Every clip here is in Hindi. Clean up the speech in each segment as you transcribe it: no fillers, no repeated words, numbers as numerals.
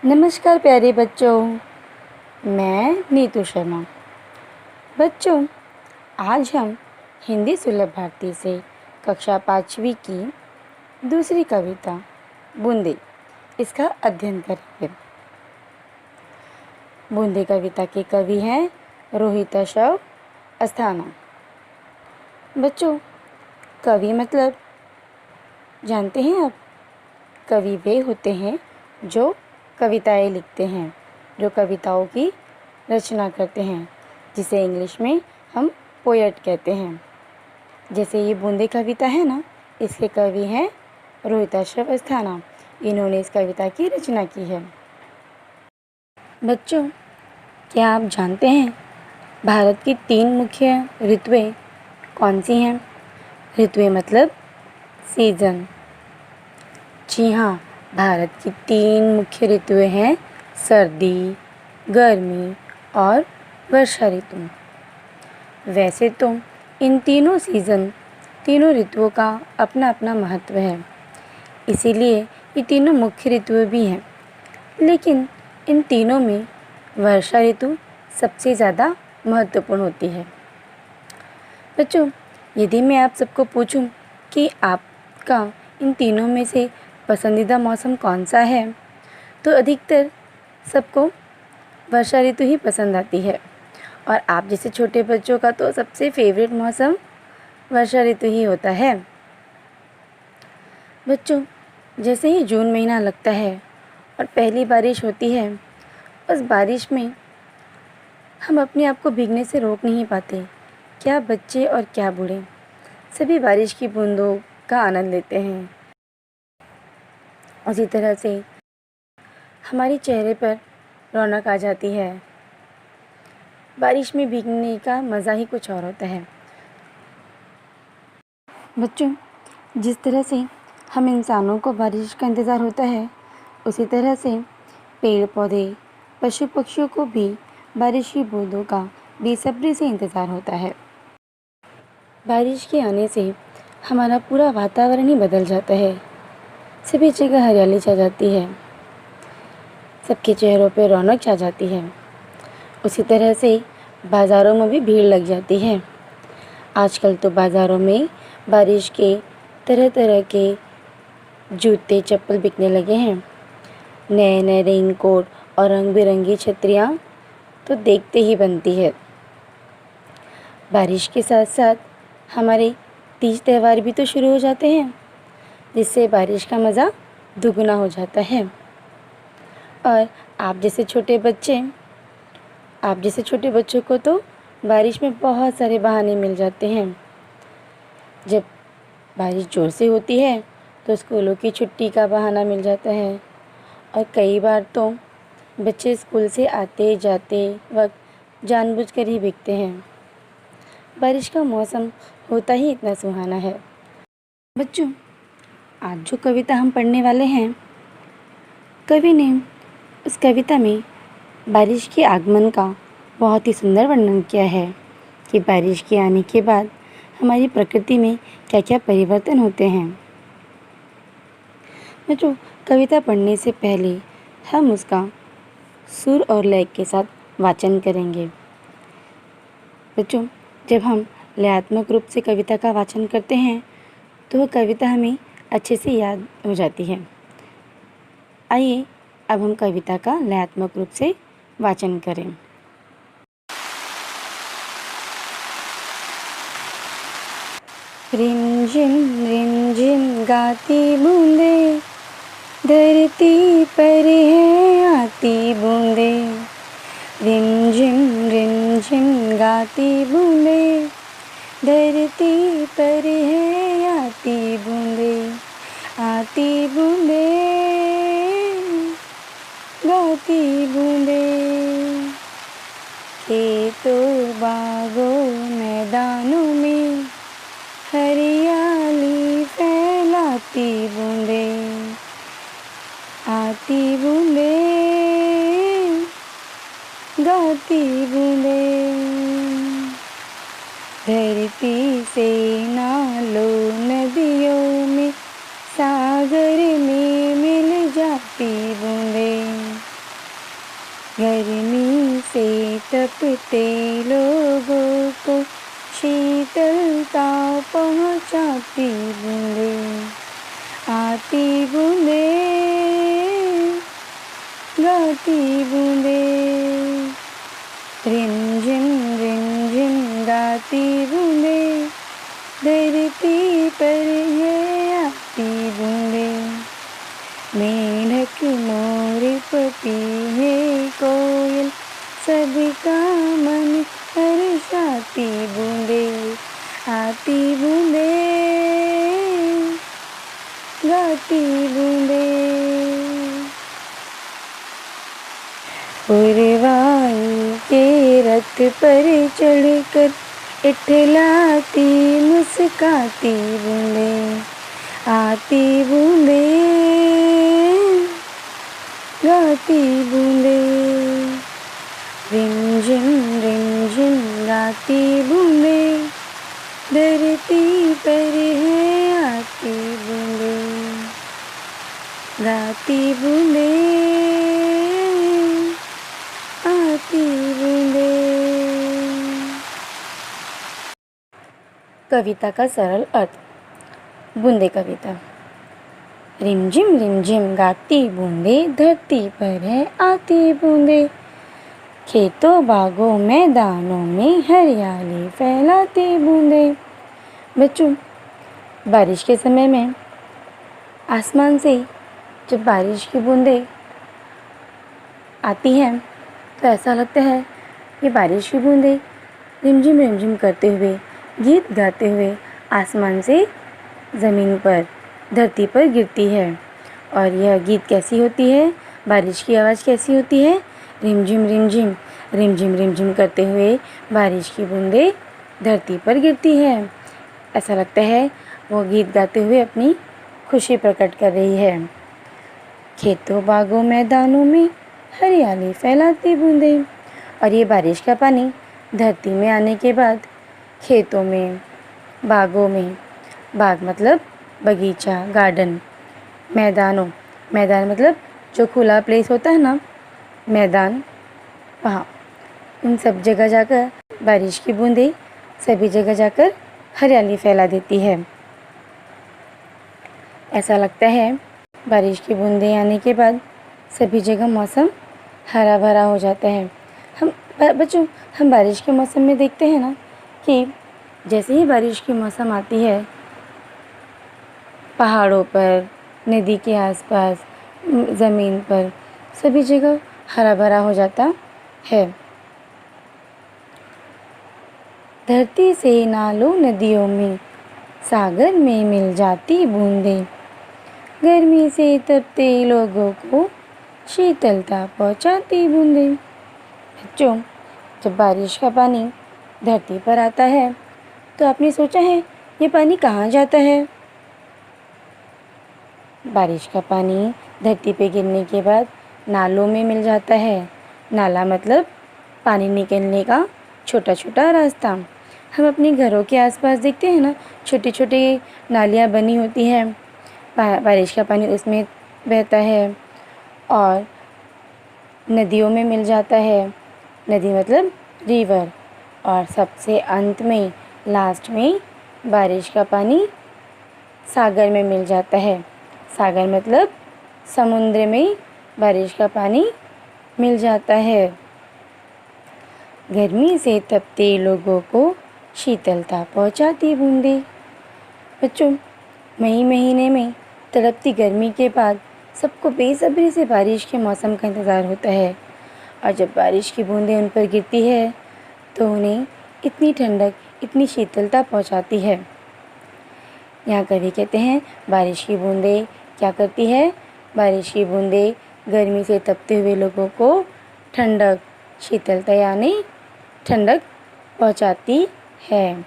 नमस्कार प्यारे बच्चों, मैं नीतू शर्मा। बच्चों, आज हम हिंदी सुलभ भारती से कक्षा 5वीं की दूसरी कविता बूंदे इसका अध्ययन करेंगे। बूंदे कविता के कवि हैं रोहिताशव अस्थाना। बच्चों, कवि मतलब जानते हैं आप? कवि वे होते हैं जो कविताएं लिखते हैं, जो कविताओं की रचना करते हैं, जिसे इंग्लिश में हम पोएट कहते हैं। जैसे ये बूंदे कविता है ना, इसके कवि हैं रोहिताशव अस्थाना। इन्होंने इस कविता की रचना की है। बच्चों, क्या आप जानते हैं भारत की 3 मुख्य ऋतुएं कौन सी हैं? ऋतुएं मतलब सीजन। जी हाँ, भारत की 3 मुख्य ऋतुएं हैं सर्दी, गर्मी और वर्षा ऋतु। वैसे तो इन तीनों तीनों ऋतुओं का अपना अपना महत्व है, इसीलिए ये तीनों मुख्य ऋतुएं भी हैं। लेकिन इन तीनों में वर्षा ऋतु सबसे ज़्यादा महत्वपूर्ण होती है। बच्चों, यदि मैं आप सबको पूछूं कि आपका इन तीनों में से पसंदीदा मौसम कौन सा है, तो अधिकतर सबको वर्षा ऋतु ही पसंद आती है। और आप जैसे छोटे बच्चों का तो सबसे फेवरेट मौसम वर्षा ऋतु ही होता है। बच्चों, जैसे ही जून महीना लगता है और पहली बारिश होती है, उस बारिश में हम अपने आप को भीगने से रोक नहीं पाते। क्या बच्चे और क्या बूढ़े, सभी बारिश की बूंदों का आनंद लेते हैं। उसी तरह से हमारे चेहरे पर रौनक आ जाती है। बारिश में भीगने का मज़ा ही कुछ और होता है। बच्चों, जिस तरह से हम इंसानों को बारिश का इंतज़ार होता है, उसी तरह से पेड़ पौधे, पशु पक्षियों को भी बारिश की बूंदों का बेसब्री से इंतज़ार होता है। बारिश के आने से हमारा पूरा वातावरण ही बदल जाता है। सभी जगह हरियाली छा जाती है, सबके चेहरों पर रौनक छा जाती है। उसी तरह से बाज़ारों में भी भीड़ लग जाती है। आजकल तो बाज़ारों में बारिश के तरह तरह के जूते चप्पल बिकने लगे हैं। नए नए रेनकोट और रंग बिरंगी छतरियाँ तो देखते ही बनती है। बारिश के साथ साथ हमारे तीज त्यौहार भी तो शुरू हो जाते हैं, जिससे बारिश का मज़ा दुगना हो जाता है। और आप जैसे छोटे बच्चों को तो बारिश में बहुत सारे बहाने मिल जाते हैं। जब बारिश ज़ोर से होती है तो स्कूलों की छुट्टी का बहाना मिल जाता है, और कई बार तो बच्चे स्कूल से आते जाते वक्त जानबूझकर ही भीगते हैं। बारिश का मौसम होता ही इतना सुहाना है। बच्चों, आज जो कविता हम पढ़ने वाले हैं, कवि ने उस कविता में बारिश के आगमन का बहुत ही सुंदर वर्णन किया है कि बारिश के आने के बाद हमारी प्रकृति में क्या क्या परिवर्तन होते हैं। बच्चों, कविता पढ़ने से पहले हम उसका सुर और लय के साथ वाचन करेंगे। बच्चों, जब हम लयात्मक रूप से कविता का वाचन करते हैं तो वह कविता हमें अच्छे से याद हो जाती है। आइए अब हम कविता का लयात्मक रूप से वाचन करें। रिमझिम गाती बूंदे, धरती पर है आती बूंदे। रिमझिम गाती बूंदे, धरती पर है आती बूंदे। आती बूंदे, गाती बूंदे, खेतों बागों मैदानों में हरियाली फैलाती बूंदे। आती बूंदे, गाती बूंदे, धरती से नालों नदियों में सागर में मिल जाती बूंदे। तपते लोगों को शीतलता पहुँचाती बूंदें, आती बूंदें, गाती बूंदें, रिमझिम गाती बूंदें, धरती पर है आती बूंदें, मेढक मोर पपीहे कोयल सबका मन हर्षाती बूंदें, आती बूंदें, गाती बूंदें। पुरवाई के रथ पर चढ़कर इठलाती मुस्काती बूंदें, आती बूंदें, गाती बूंदें, रिमझिम गाती बूंदें, धरती पर है आती बूंदें, गाती बूंदें, आती बूंदें। कविता का सरल अर्थ। बूंदे कविता। रिमझिम गाती बूंदे, धरती पर है आती बूंदे, खेतों बागों मैदानों में हरियाली फैलाती बूंदे। बच्चों, बारिश के समय में आसमान से जब बारिश की बूंदें आती हैं तो ऐसा लगता है कि बारिश की बूंदें रिमझिम करते हुए, गीत गाते हुए आसमान से ज़मीन पर, धरती पर गिरती है। और यह गीत कैसी होती है, बारिश की आवाज़ कैसी होती है? रिमझिम करते हुए बारिश की बूंदें धरती पर गिरती है। ऐसा लगता है वो गीत गाते हुए अपनी खुशी प्रकट कर रही है। खेतों बागों मैदानों में हरियाली फैलाती बूंदें। और ये बारिश का पानी धरती में आने के बाद खेतों में, बागों में, बाग मतलब बगीचा, गार्डन, मैदान मतलब जो खुला प्लेस होता है ना, मैदान, वहाँ उन सब जगह जाकर बारिश की बूंदें सभी जगह जाकर हरियाली फैला देती है। ऐसा लगता है बारिश की बूंदें आने के बाद सभी जगह मौसम हरा भरा हो जाता है। बच्चों, हम बारिश के मौसम में देखते हैं ना कि जैसे ही बारिश की मौसम आती है, पहाड़ों पर, नदी के आसपास, ज़मीन पर सभी जगह हरा भरा हो जाता है। धरती से नालों नदियों में, सागर में मिल जाती बूंदें, गर्मी से तपते लोगों को शीतलता पहुंचाती बूंदें। बच्चों, जब बारिश का पानी धरती पर आता है तो आपने सोचा है ये पानी कहाँ जाता है? बारिश का पानी धरती पे गिरने के बाद नालों में मिल जाता है। नाला मतलब पानी निकलने का छोटा छोटा रास्ता। हम अपने घरों के आसपास देखते हैं ना, छोटी छोटी नालियाँ बनी होती हैं, बारिश का पानी उसमें बहता है और नदियों में मिल जाता है। नदी मतलब रिवर। और सबसे अंत में, लास्ट में बारिश का पानी सागर में मिल जाता है। सागर मतलब समुद्र में बारिश का पानी मिल जाता है। गर्मी से तपते लोगों को शीतलता पहुंचाती बूंदें। बच्चों, मई महीने में तड़पती गर्मी के बाद सबको बेसब्री से बारिश के मौसम का इंतज़ार होता है। और जब बारिश की बूंदें उन पर गिरती है तो उन्हें इतनी ठंडक, इतनी शीतलता पहुंचाती है। यहाँ कवि कहते हैं बारिश की बूंदें क्या करती है? बारिश की बूंदें गर्मी से तपते हुए लोगों को ठंडक, शीतलता यानी ठंडक पहुंचाती है।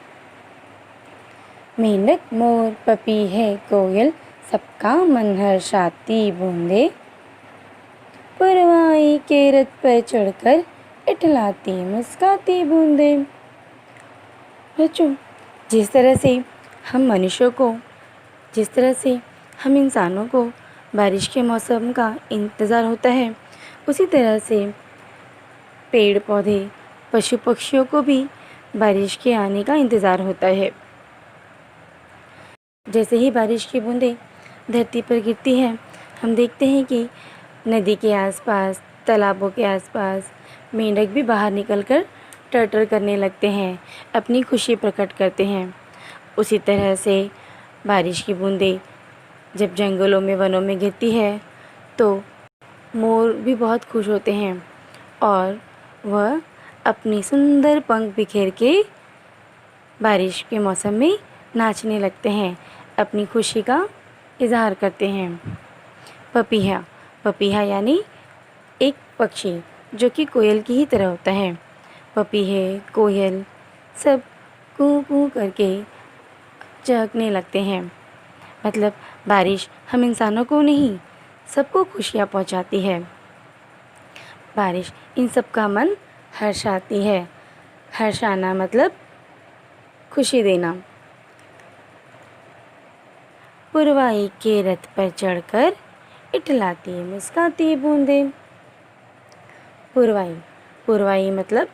मेंढक मोर पपीहे कोयल सबका मन हर्षाती बूंदें, पुरवाई के रथ पर चढ़कर इठलाती मुस्काती बूंदें। बच्चों, जिस तरह से हम मनुष्यों को, जिस तरह से हम इंसानों को बारिश के मौसम का इंतज़ार होता है, उसी तरह से पेड़ पौधे पशु पक्षियों को भी बारिश के आने का इंतज़ार होता है। जैसे ही बारिश की बूंदें धरती पर गिरती है, हम देखते हैं कि नदी के आसपास, तालाबों के आसपास मेंढक भी बाहर निकलकर टर्टर करने लगते हैं, अपनी खुशी प्रकट करते हैं। उसी तरह से बारिश की बूंदें जब जंगलों में, वनों में गिरती है तो मोर भी बहुत खुश होते हैं और वह अपनी सुंदर पंख बिखेर के बारिश के मौसम में नाचने लगते हैं, अपनी खुशी का इजहार करते हैं। पपीहा, पपीहा यानी एक पक्षी जो कि कोयल की ही तरह होता है। पपीहे, कोयल सब कूँ कूँ करके चहकने लगते हैं। मतलब बारिश हम इंसानों को नहीं, सबको खुशियाँ पहुँचाती है। बारिश इन सब का मन हर्षाती है। हर्षाना मतलब खुशी देना। पुरवाई के रथ पर चढ़कर इठलाती मुस्काती बूंदें। पुरवाई, पुरवाई मतलब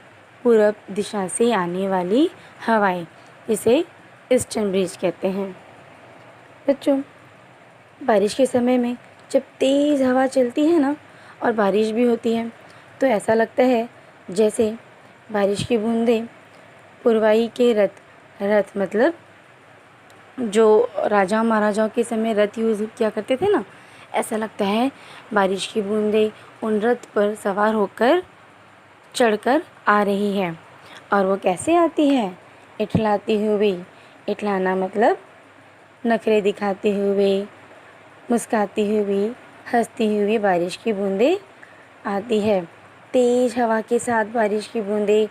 पूरब दिशा से आने वाली हवाएं, जिसे ईस्टर्न ब्रीज कहते हैं। बच्चों, बारिश के समय में जब तेज़ हवा चलती है ना और बारिश भी होती है तो ऐसा लगता है जैसे बारिश की बूंदें पुरवाई के रथ, रथ मतलब जो राजा महाराजाओं के समय रथ यूज़ किया करते थे ना, ऐसा लगता है बारिश की बूंदें उन रथ पर सवार होकर चढ़कर आ रही है। और वो कैसे आती है? इठलाती हुई। इठलाना मतलब नखरे दिखाते हुए, मुस्काती हुई, हंसती हुई बारिश की बूंदें आती है। तेज़ हवा के साथ बारिश की बूंदें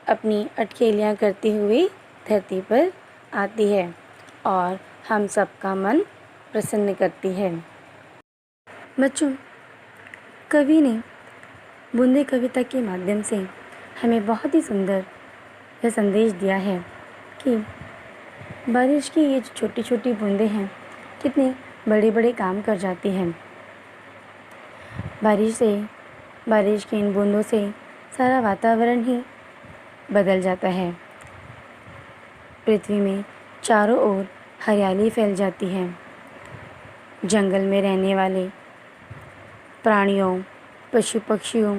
अपनी अटखेलियाँ करती हुई धरती पर आती है और हम सबका मन प्रसन्न करती है। बच्चों, कवि ने बूंदे कविता के माध्यम से हमें बहुत ही सुंदर यह संदेश दिया है कि बारिश की ये जो छोटी छोटी बूंदें हैं कितने बड़े बड़े काम कर जाती हैं। बारिश की इन बूंदों से सारा वातावरण ही बदल जाता है। पृथ्वी में चारों ओर हरियाली फैल जाती है। जंगल में रहने वाले प्राणियों, पशु पक्षियों,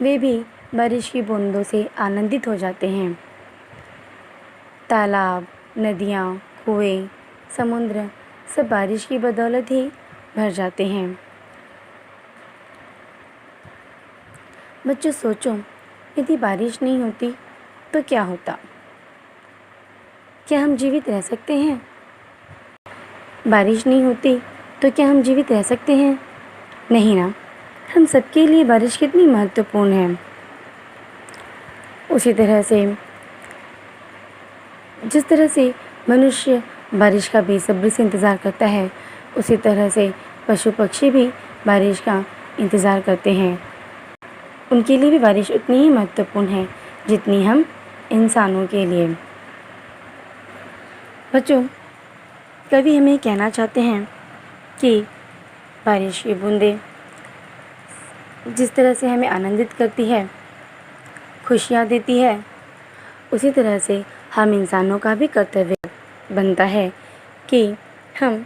वे भी बारिश की बूंदों से आनंदित हो जाते हैं। तालाब, नदियाँ, कुएं, समुद्र सब बारिश की बदौलत ही भर जाते हैं। बच्चों, सोचो, यदि बारिश नहीं होती तो क्या होता? क्या हम जीवित रह सकते हैं? बारिश नहीं होती तो क्या हम जीवित रह सकते हैं? नहीं ना। हम सबके लिए बारिश कितनी महत्वपूर्ण है। उसी तरह से जिस तरह से मनुष्य बारिश का बेसब्री से इंतज़ार करता है, उसी तरह से पशु पक्षी भी बारिश का इंतज़ार करते हैं। उनके लिए भी बारिश उतनी ही महत्वपूर्ण है जितनी हम इंसानों के लिए। बच्चों, कवि हमें कहना चाहते हैं कि बारिश की बूंदें जिस तरह से हमें आनंदित करती है, खुशियाँ देती है, उसी तरह से हम इंसानों का भी कर्तव्य बनता है कि हम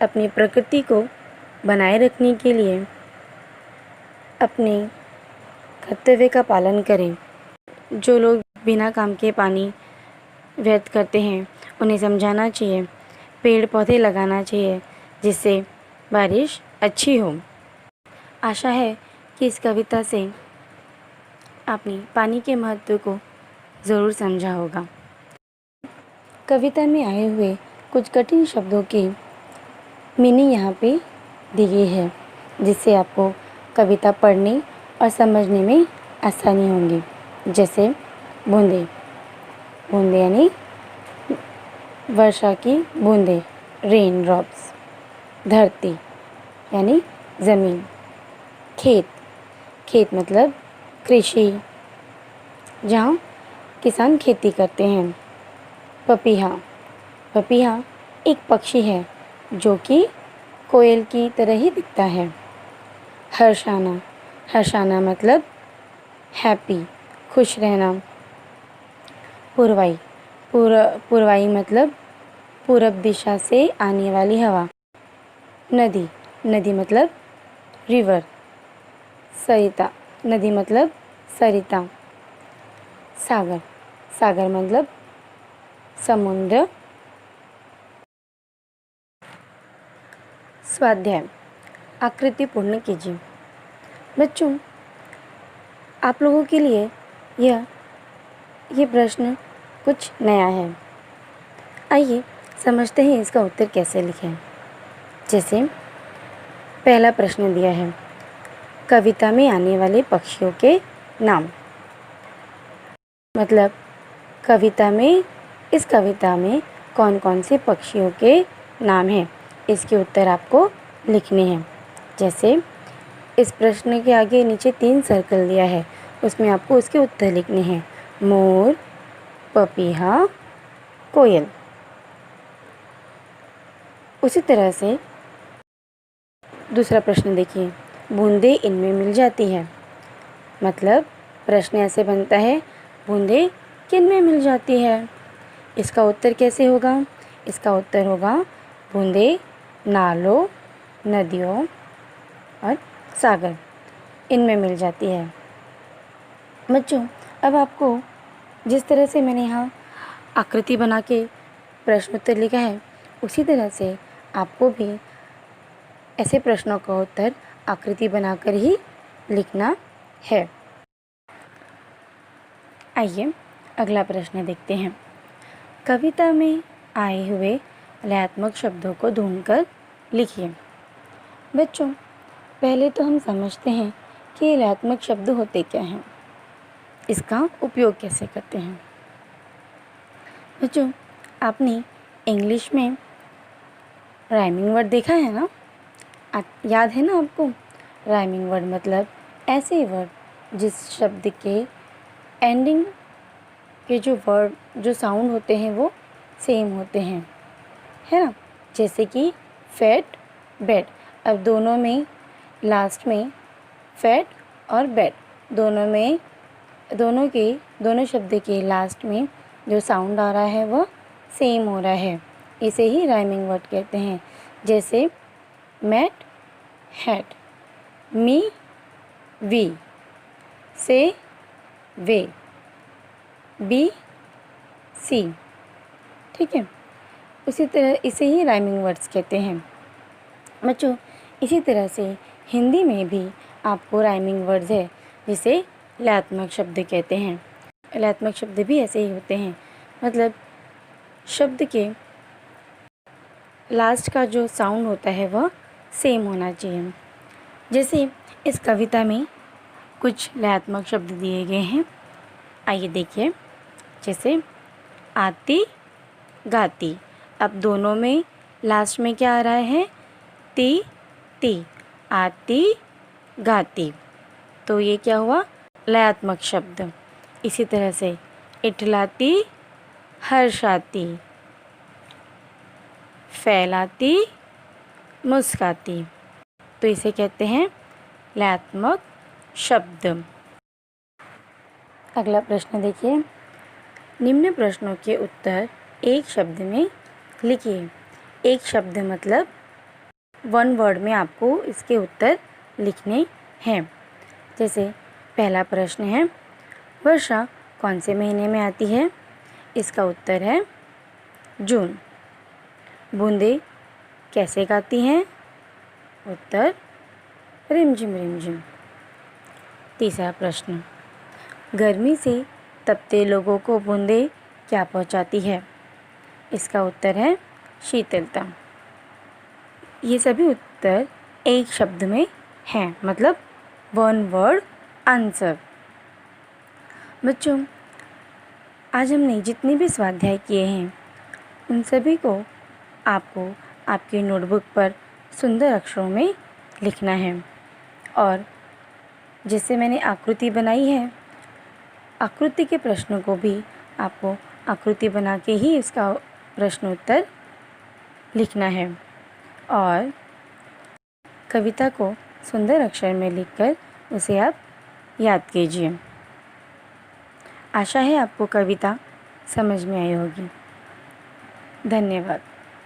अपनी प्रकृति को बनाए रखने के लिए अपने कर्तव्य का पालन करें। जो लोग बिना काम के पानी व्यर्थ करते हैं, उन्हें समझाना चाहिए, पेड़ पौधे लगाना चाहिए जिससे बारिश अच्छी हो। आशा है कि इस कविता से आपने पानी के महत्व को ज़रूर समझा होगा। कविता में आए हुए कुछ कठिन शब्दों की मीनिंग यहाँ पे दी गई है, जिससे आपको कविता पढ़ने और समझने में आसानी होगी। जैसे बूंदे, बूंदे यानी वर्षा की बूंदें, रेन ड्रॉप्स। धरती यानी ज़मीन। खेत, खेत मतलब कृषि, जहाँ किसान खेती करते हैं। पपीहा, पपीहा एक पक्षी है जो कि कोयल की तरह ही दिखता है। हर्षाना, हर्षाना मतलब हैप्पी, खुश रहना। पूर्वाई, पूर्वाई मतलब पूरब दिशा से आने वाली हवा। नदी, नदी मतलब रिवर। सरिता, नदी मतलब सरिता। सागर, सागर मतलब समुद्र। स्वाध्याय, आकृति पूर्ण कीजिए। बच्चों, आप लोगों के लिए ये प्रश्न कुछ नया है। आइए समझते हैं इसका उत्तर कैसे लिखें। जैसे पहला प्रश्न दिया है, कविता में आने वाले पक्षियों के नाम। मतलब इस कविता में कौन कौन से पक्षियों के नाम हैं, इसके उत्तर आपको लिखने हैं। जैसे इस प्रश्न के आगे नीचे 3 सर्कल दिया है, उसमें आपको उसके उत्तर लिखने हैं। मोर, पपीहा, कोयल। उसी तरह से दूसरा प्रश्न देखिए, बूंदे इनमें मिल जाती है। मतलब प्रश्न ऐसे बनता है, बूंदे किन में मिल जाती है। इसका उत्तर कैसे होगा? इसका उत्तर होगा बूंदे नालों, नदियों और सागर इनमें मिल जाती है। बच्चों, अब आपको जिस तरह से मैंने यहाँ आकृति बना के प्रश्न उत्तर लिखा है, उसी तरह से आपको भी ऐसे प्रश्नों का उत्तर आकृति बनाकर ही लिखना है। आइए अगला प्रश्न देखते हैं। कविता में आए हुए लयात्मक शब्दों को ढूंढकर लिखिए। बच्चों, पहले तो हम समझते हैं कि लयात्मक शब्द होते क्या हैं, इसका उपयोग कैसे करते हैं। बच्चों, आपने इंग्लिश में राइमिंग वर्ड देखा है ना? याद है ना आपको? राइमिंग वर्ड मतलब ऐसे वर्ड जिस शब्द के एंडिंग के जो साउंड होते हैं वो सेम होते हैं, है ना? जैसे कि फैट, बेड। अब लास्ट में फैट और बेड दोनों शब्द के लास्ट में जो साउंड आ रहा है वह सेम हो रहा है, इसे ही राइमिंग वर्ड कहते हैं। जैसे मैट, हैट, मी, वी, से, वे, बी, सी। ठीक है, उसी तरह इसे ही राइमिंग वर्ड्स कहते हैं। बच्चों, इसी तरह से हिंदी में भी आपको राइमिंग वर्ड्स है जिसे लयात्मक शब्द कहते हैं। लयात्मक शब्द भी ऐसे ही होते हैं, मतलब शब्द के लास्ट का जो साउंड होता है वह सेम होना चाहिए। जैसे इस कविता में कुछ लयात्मक शब्द दिए गए हैं, आइए देखिए। जैसे आती, गाती। अब दोनों में लास्ट में क्या आ रहा है? ती, ती। आती, गाती। तो ये क्या हुआ? लयात्मक शब्द। इसी तरह से इठलाती, हर्षाती, फैलाती, मुस्काती। तो इसे कहते हैं लयात्मक शब्द। अगला प्रश्न देखिए, निम्न प्रश्नों के उत्तर एक शब्द में लिखिए। एक शब्द मतलब 1 वर्ड में आपको इसके उत्तर लिखने हैं। जैसे पहला प्रश्न है, वर्षा कौन से महीने में आती है? इसका उत्तर है जून। बूंदे कैसे गाती हैं? उत्तर रिमझिम रिमझिम। तीसरा प्रश्न, गर्मी से तपते लोगों को बूंदे क्या पहुंचाती है? इसका उत्तर है शीतलता। ये सभी उत्तर एक शब्द में हैं, मतलब 1 वर्ड आंसर। बच्चों, आज हमने जितने भी स्वाध्याय किए हैं उन सभी को आपको आपकी नोटबुक पर सुंदर अक्षरों में लिखना है। और जैसे मैंने आकृति बनाई है, आकृति के प्रश्नों को भी आपको आकृति बना के ही इसका प्रश्न उत्तर लिखना है। और कविता को सुंदर अक्षर में लिखकर उसे आप याद कीजिए। आशा है आपको कविता समझ में आई होगी। धन्यवाद।